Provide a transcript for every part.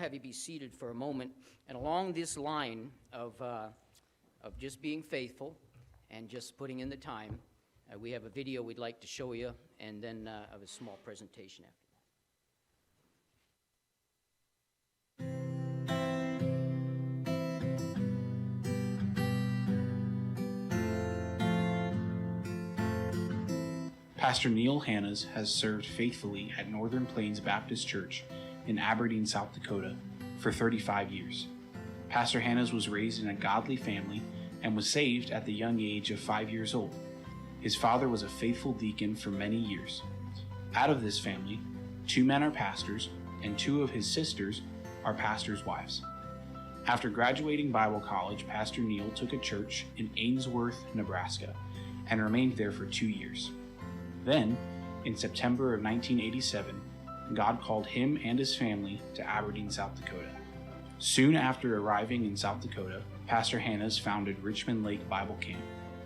have you be seated for a moment. And along this line of just being faithful and just putting in the time, we have a video we'd like to show you, and then of a small presentation after. Pastor Neil Hannas has served faithfully at Northern Plains Baptist Church in Aberdeen, South Dakota for 35 years. Pastor Hannas was raised in a godly family and was saved at the young age of 5 years old. His father was a faithful deacon for many years. Out of this family, 2 men are pastors and 2 of his sisters are pastors' wives. After graduating Bible college, Pastor Neil took a church in Ainsworth, Nebraska, and remained there for 2 years. Then, in September of 1987, God called him and his family to Aberdeen, South Dakota. Soon after arriving in South Dakota, Pastor Hannas founded Richmond Lake Bible Camp,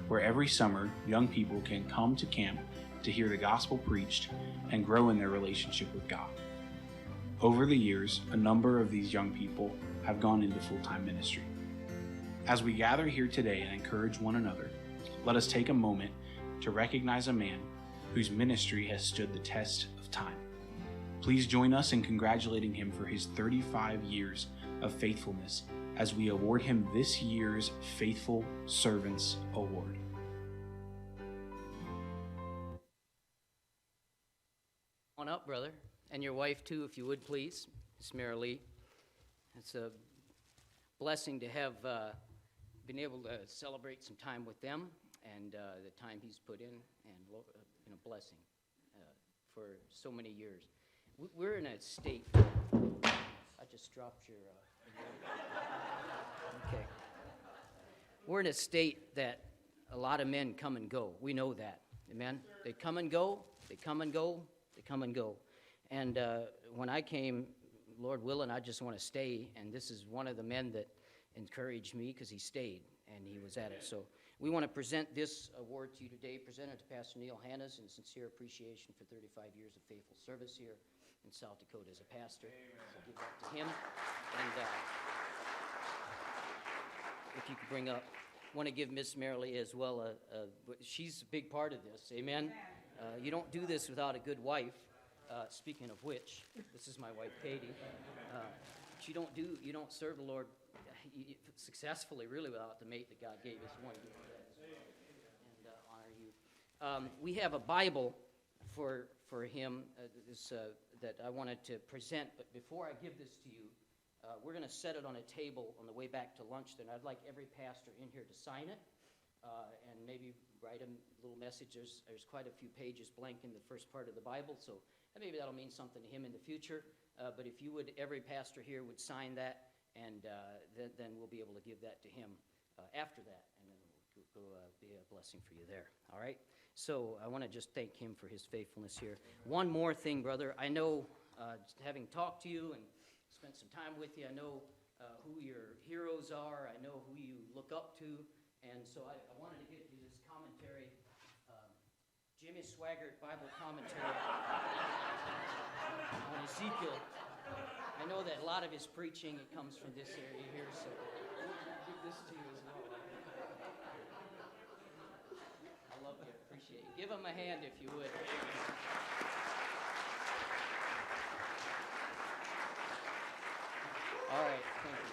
where every summer young people can come to camp to hear the gospel preached and grow in their relationship with God. Over the years, a number of these young people have gone into full-time ministry. As we gather here today and encourage one another, let us take a moment to recognize a man whose ministry has stood the test of time. Please join us in congratulating him for his 35 years of faithfulness as we award him this year's Faithful Servants Award. On up, brother, and your wife too, if you would please, Miss Mary Lee. It's a blessing to have been able to celebrate some time with them and the time he's put in, and a blessing for so many years. We're in a state. I just dropped your. Okay. We're in a state that a lot of men come and go. We know that. Amen. They come and go. They come and go. They come and go. And when I came, Lord willing, I just want to stay. And this is one of the men that encouraged me because he stayed and he was at it. So we want to present this award to you today, presented to Pastor Neil Hannas in sincere appreciation for 35 years of faithful service here in South Dakota as a pastor. So give that to him. And if you could bring up, I want to give Miss Marilee as well. She's a big part of this. Amen. You don't do this without a good wife. Speaking of which, this is my wife Katie. But you don't serve the Lord successfully really without the mate that God gave us. We want to give you that as well and honor you. We have a Bible for him that I wanted to present, but before I give this to you, we're going to set it on a table on the way back to lunch. Then I'd like every pastor in here to sign it and maybe write a little message. There's quite a few pages blank in the first part of the Bible, so maybe that'll mean something to him in the future. But if you would, every pastor here would sign that, and then we'll be able to give that to him after that, and then we'll be a blessing for you there. All right? So I want to just thank him for his faithfulness here. One more thing, brother. I know, having talked to you and spent some time with you, I know who your heroes are. I know who you look up to. And so I wanted to get you this commentary, Jimmy Swaggart Bible commentary on Ezekiel. I know that a lot of his preaching, it comes from this area here, so I'll give this to you as well. I love you, appreciate it. Give him a hand if you would. All right, thank you.